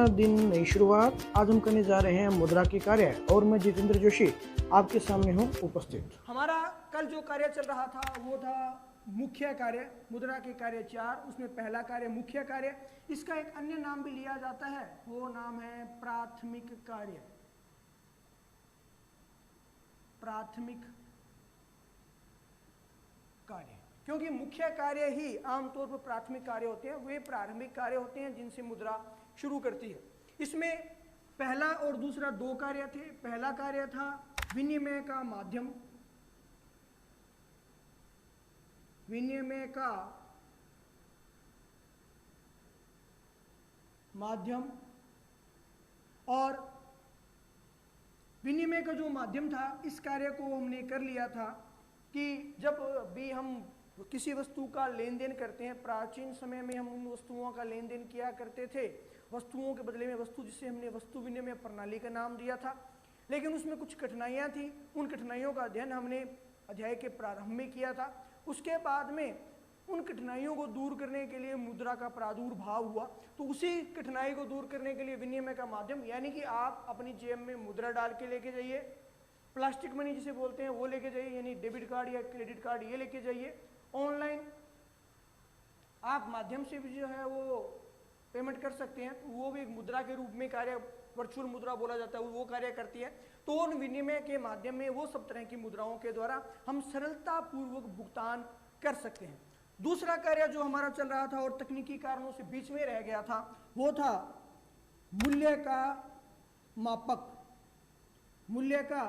दिन नई शुरुआत। आज हम करने जा रहे हैं मुद्रा के कार्य और मैं जितेंद्र जोशी आपके सामने हूँ उपस्थित। हमारा कल जो कार्य चल रहा था वो था मुख्य कार्य, मुद्रा के कार्य 4। उसमें पहला कार्य मुख्य कार्य, इसका एक अन्य नाम भी लिया जाता है, वो नाम है प्राथमिक कार्य। प्राथमिक कार्य, क्योंकि मुख्य कार्य ही आमतौर पर प्राथमिक कार्य होते हैं, वे प्रारंभिक कार्य होते हैं जिनसे मुद्रा शुरू करती है। इसमें पहला और दूसरा दो कार्य थे। पहला कार्य था विनिमय का माध्यम, विनिमय का माध्यम, और विनिमय का जो माध्यम था इस कार्य को हमने कर लिया था कि जब भी हम किसी वस्तु का लेन देन करते हैं, प्राचीन समय में हम उन वस्तुओं का लेन देन किया करते थे, वस्तुओं के बदले में वस्तु, जिसे हमने वस्तु विनिमय प्रणाली का नाम दिया था। लेकिन उसमें कुछ कठिनाइयाँ थी, उन कठिनाइयों का अध्ययन हमने अध्याय के प्रारंभ में किया था। उसके बाद में उन कठिनाइयों को दूर करने के लिए मुद्रा का प्रादुर्भाव हुआ, तो उसी कठिनाई को दूर करने के लिए विनिमय का माध्यम, यानी कि आप अपनी जेब में मुद्रा डाल के लेके जाइए, प्लास्टिक मनी जिसे बोलते हैं वो लेके जाइए, यानी डेबिट कार्ड या क्रेडिट कार्ड ये लेके जाइए। ऑनलाइन आप माध्यम से भी जो है वो पेमेंट कर सकते हैं, तो वो भी एक मुद्रा के रूप में कार्य, वर्चुअल मुद्रा बोला जाता है, वो कार्य करती है। तो उन विनिमय के माध्यम में वो सब तरह की मुद्राओं के द्वारा हम सरलतापूर्वक भुगतान कर सकते हैं। दूसरा कार्य जो हमारा चल रहा था और तकनीकी कारणों से बीच में रह गया था वो था मूल्य का मापक। मूल्य का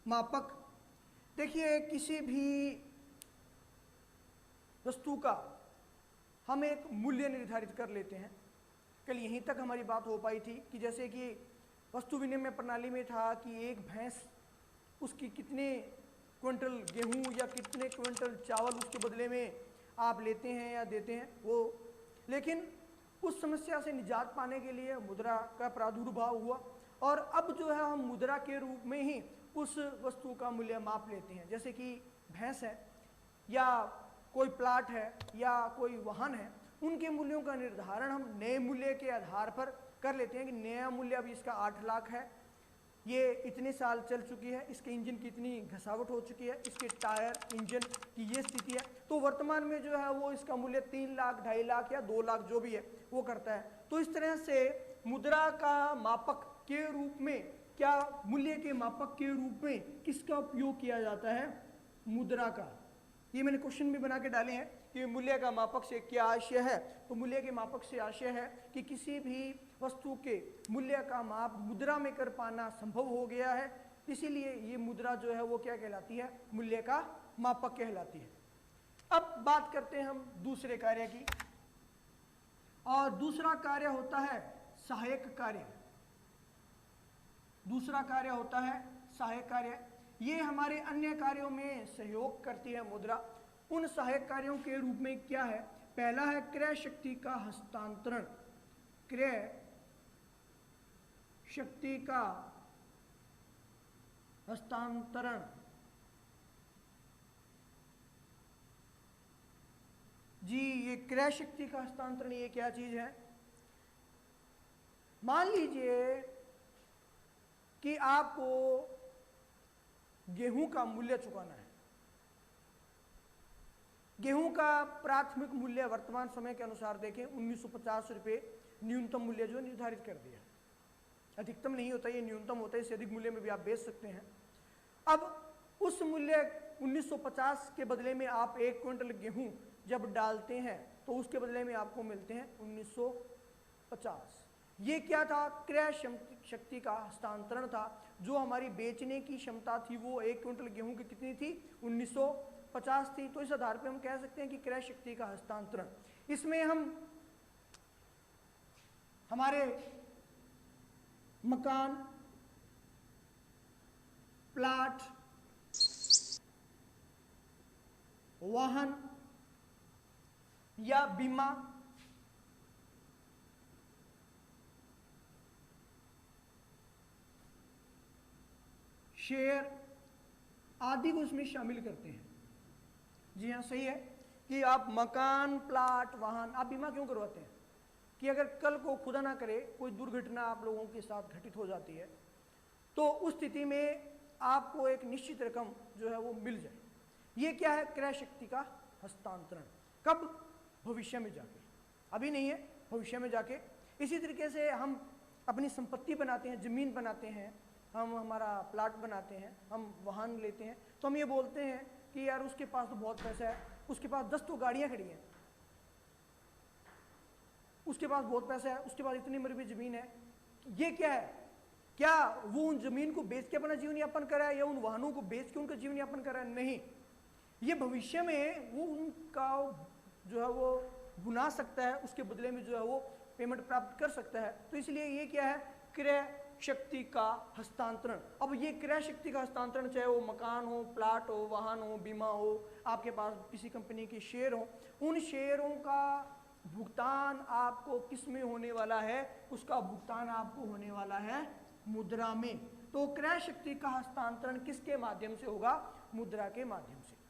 मापक, देखिए किसी भी वस्तु का हम एक मूल्य निर्धारित कर लेते हैं। कल यहीं तक हमारी बात हो पाई थी कि जैसे कि वस्तु विनिमय प्रणाली में था कि एक भैंस, उसकी कितने क्विंटल गेहूं या कितने क्विंटल चावल उसके बदले में आप लेते हैं या देते हैं वो। लेकिन उस समस्या से निजात पाने के लिए मुद्रा का प्रादुर्भाव हुआ और अब जो है हम मुद्रा के रूप में ही उस वस्तु का मूल्य माप लेते हैं। जैसे कि भैंस है या कोई प्लाट है या कोई वाहन है, उनके मूल्यों का निर्धारण हम नए मूल्य के आधार पर कर लेते हैं कि नया मूल्य अब इसका 8 लाख है, ये इतने साल चल चुकी है, इसके इंजन की इतनी घसावट हो चुकी है, इसके टायर इंजन की ये स्थिति है, तो वर्तमान में जो है वो इसका मूल्य 3 लाख, 2.5 लाख या 2 लाख जो भी है वो करता है। तो इस तरह से मुद्रा का मापक के रूप में, क्या मूल्य के मापक के रूप में किसका उपयोग किया जाता है? मुद्रा का। ये मैंने क्वेश्चन भी बना के डाले हैं कि मूल्य का मापक से क्या आशय है। तो मूल्य के मापक से आशय है कि किसी भी वस्तु के मूल्य का माप मुद्रा में कर पाना संभव हो गया है, इसीलिए ये मुद्रा जो है वो क्या कहलाती है? मूल्य का मापक कहलाती है। अब बात करते हैं हम दूसरे कार्य की, और दूसरा कार्य होता है सहायक कार्य। दूसरा कार्य होता है सहायक कार्य। ये हमारे अन्य कार्यों में सहयोग करती है मुद्रा। उन सहायक कार्यों के रूप में क्या है? पहला है क्रय शक्ति का हस्तांतरण। क्रय शक्ति का हस्तांतरण। जी, ये क्रय शक्ति का हस्तांतरण ये क्या चीज है? मान लीजिए कि आपको गेहूं का मूल्य चुकाना है। गेहूं का प्राथमिक मूल्य वर्तमान समय के अनुसार देखें 1950 रुपये न्यूनतम मूल्य जो निर्धारित कर दिया। अधिकतम नहीं होता, ये न्यूनतम होता है, इससे अधिक मूल्य में भी आप बेच सकते हैं। अब उस मूल्य 1950 के बदले में आप 1 क्विंटल गेहूं जब डालते हैं तो उसके बदले में आपको मिलते हैं 1950। ये क्या था? क्रय शक्ति का हस्तांतरण था। जो हमारी बेचने की क्षमता थी वो 1 क्विंटल गेहूं की कितनी थी? 1950 थी। तो इस आधार पे हम कह सकते हैं कि क्रय शक्ति का हस्तांतरण। इसमें हम हमारे मकान, प्लाट, वाहन या बीमा, शेयर आदि को इसमें शामिल करते हैं। जी हाँ, सही है कि आप मकान, प्लाट, वाहन, आप बीमा क्यों करवाते हैं? कि अगर कल को खुदा ना करे कोई दुर्घटना आप लोगों के साथ घटित हो जाती है, तो उस स्थिति में आपको एक निश्चित रकम जो है वो मिल जाए। ये क्या है? क्रय शक्ति का हस्तांतरण। कब? भविष्य में जाके, अभी नहीं है, भविष्य में जाके। इसी तरीके से हम अपनी संपत्ति बनाते हैं, जमीन बनाते हैं, हम हमारा प्लाट बनाते हैं, हम वाहन लेते हैं, तो हम ये बोलते हैं कि यार उसके पास तो बहुत पैसा है, उसके पास 10 तो गाड़ियाँ खड़ी हैं, उसके पास बहुत पैसा है, उसके पास इतनी मरबी जमीन है। ये क्या है? क्या वो उन जमीन को बेच के अपना जीवन यापन कर रहा है या उन वाहनों को बेच के उनका जीवन यापन कर रहा है? नहीं, ये भविष्य में वो उनका जो है वो बुना सकता है, उसके बदले में जो है वो पेमेंट प्राप्त कर सकता है। तो इसलिए ये क्या है? क्रय शक्ति का हस्तांतरण। अब ये क्रय शक्ति का हस्तांतरण, चाहे वो मकान हो, प्लाट हो, वाहन हो, बीमा हो, आपके पास किसी कंपनी के शेयर हो, उन शेयरों का भुगतान आपको किस में होने वाला है? उसका भुगतान आपको होने वाला है मुद्रा में। तो क्रय शक्ति का हस्तांतरण किसके माध्यम से होगा? मुद्रा के माध्यम से।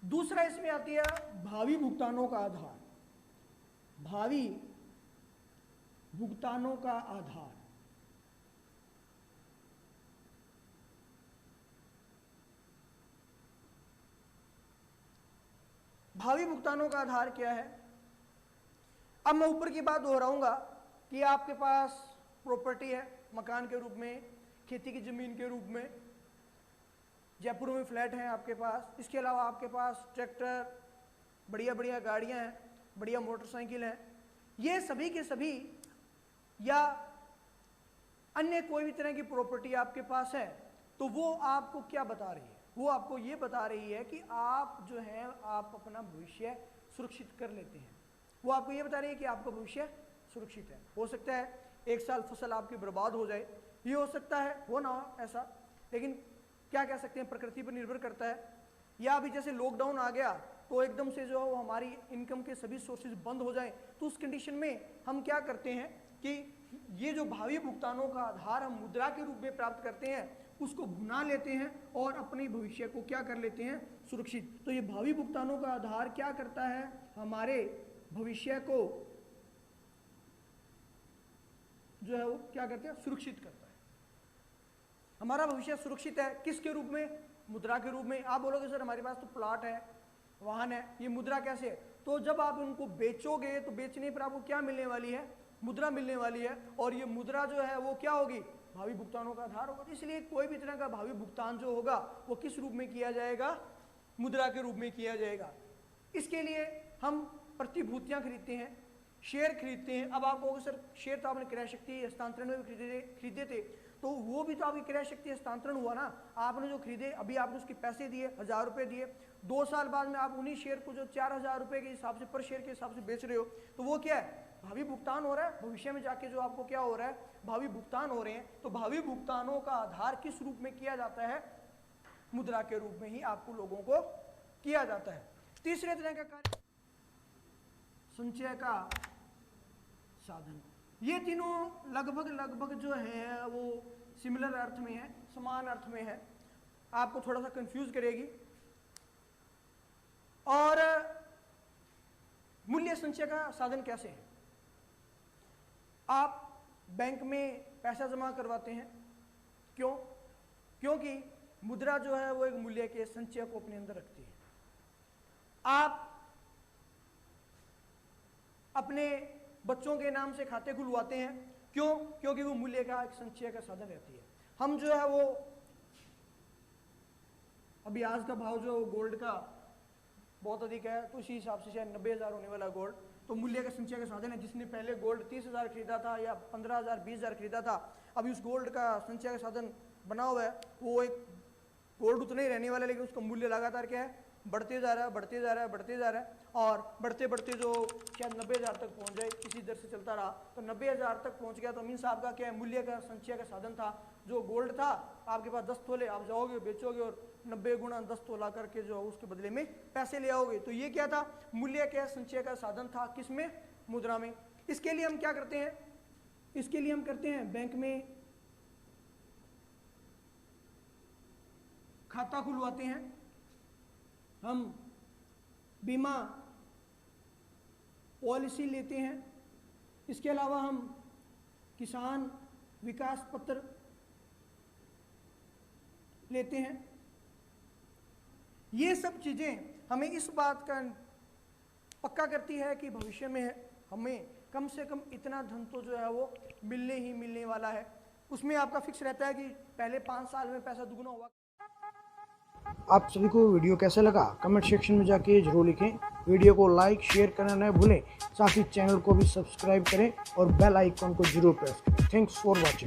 दूसरा इसमें आती है भावी भुगतानों का आधार। भावी भुगतानों का आधार। भावी भुगतानों का आधार क्या है? अब मैं ऊपर की बात दोहराऊंगा कि आपके पास प्रॉपर्टी है, मकान के रूप में, खेती की जमीन के रूप में, जयपुर में फ्लैट हैं आपके पास, इसके अलावा आपके पास ट्रैक्टर, बढ़िया बढ़िया गाड़ियां हैं, बढ़िया मोटरसाइकिल हैं, ये सभी के सभी या अन्य कोई भी तरह की प्रॉपर्टी आपके पास है, तो वो आपको क्या बता रही है? वो आपको ये बता रही है कि आप जो है आप अपना भविष्य सुरक्षित कर लेते हैं। वो आपको ये बता रही है कि आपका भविष्य सुरक्षित है। हो सकता है एक साल फसल आपकी बर्बाद हो जाए, ये हो सकता है, हो ना हो ऐसा, लेकिन क्या कह सकते हैं, प्रकृति पर निर्भर करता है। या अभी जैसे लॉकडाउन आ गया तो एकदम से जो हमारी इनकम के सभी सोर्सेज बंद हो जाएं, तो उस कंडीशन में हम क्या करते हैं कि ये जो भावी भुगतानों का आधार हम मुद्रा के रूप में प्राप्त करते हैं, उसको भुना लेते हैं और अपने भविष्य को क्या कर लेते हैं? सुरक्षित। तो ये भावी भुगतानों का आधार क्या करता है? हमारे भविष्य को जो है वो क्या करते हैं? सुरक्षित करता है। हमारा भविष्य सुरक्षित है किसके रूप में? मुद्रा के रूप में। आप बोलोगे सर हमारे पास तो प्लॉट है, वाहन है, ये मुद्रा कैसे है? तो जब आप उनको बेचोगे तो बेचने पर आपको क्या मिलने वाली है? मुद्रा मिलने वाली है, और ये मुद्रा जो है वो क्या होगी? भावी भुगतानों का आधार होगा। इसलिए कोई भी तरह का भावी भुगतान जो होगा वो किस रूप में किया जाएगा? मुद्रा के रूप में किया जाएगा। इसके लिए हम प्रतिभूतियां खरीदते हैं, शेयर खरीदते हैं। अब आप कहोगे सर शेयर तो आपने क्रय शक्ति हस्तांतरण में भी खरीदे थे, तो वो भी तो आपकी क्रय शक्ति हस्तांतरण हुआ ना। आपने जो खरीदे, अभी आपने उसके पैसे दिए, 1000 रुपये दिए, 2 साल बाद में आप उन्हीं शेयर को जो 4000 रुपये के हिसाब से पर शेयर के हिसाब से बेच रहे हो, तो वो क्या है? भावी भुगतान हो रहा है। भविष्य में जाके जो आपको क्या हो रहा है? भावी भुगतान हो रहे हैं। तो भावी भुगतानों का आधार किस रूप में किया जाता है? मुद्रा के रूप में ही आपको लोगों को किया जाता है। तीसरे तरह का कार्य संचय का साधन। ये तीनों लगभग जो है वो सिमिलर अर्थ में है, समान अर्थ में है, आपको थोड़ा सा कंफ्यूज करेगी। और मूल्य संचय का साधन कैसे है? आप बैंक में पैसा जमा करवाते हैं, क्यों? क्योंकि मुद्रा जो है वो एक मूल्य के संचय को अपने अंदर रखती है। आप अपने बच्चों के नाम से खाते खुलवाते हैं, क्यों? क्योंकि वो मूल्य का एक संचय का साधन रहती है। हम जो है वो अभी आज का भाव जो गोल्ड का बहुत अधिक है, तो इसी हिसाब से शायद 90,000 होने वाला गोल्ड, तो मूल्य का संचय का साधन है। जिसने पहले गोल्ड 30,000 खरीदा था या 15,000 20,000 खरीदा था, अभी उस गोल्ड का संचय का साधन बना हुआ है। वो एक गोल्ड उतना ही रहने वाला है, लेकिन उसका मूल्य लगातार क्या है? बढ़ते जा रहा है, बढ़ते जा रहा है, बढ़ते जा रहा है, और बढ़ते बढ़ते जो शायद 90,000 तक पहुंच जाए, इसी दर से चलता रहा तो 90,000 तक पहुंच गया। तो मीन्स आपका क्या है? मूल्य का संचय का साधन था। जो गोल्ड था आपके पास 10 तोले, आप जाओगे बेचोगे और 90 गुना 10 तोला करके जो उसके बदले में पैसे ले आओगे। तो ये क्या था? मूल्य का संचय का साधन था। किसमें? मुद्रा में। इसके लिए हम क्या करते हैं? इसके लिए हम करते हैं बैंक में खाता खुलवाते हैं। हम बीमा पॉलिसी लेते हैं। इसके अलावा हम किसान विकास पत्र लेते हैं। ये सब चीज़ें हमें इस बात का पक्का करती है कि भविष्य में हमें कम से कम इतना धन तो जो है वो मिलने ही मिलने वाला है। उसमें आपका फिक्स रहता है कि पहले 5 साल में पैसा दुगना होगा। आप सभी को वीडियो कैसा लगा कमेंट सेक्शन में जाके जरूर लिखें। वीडियो को लाइक शेयर करना न भूलें, साथ ही चैनल को भी सब्सक्राइब करें और बेल आइकॉन को जरूर प्रेस करें। Thanks for watching.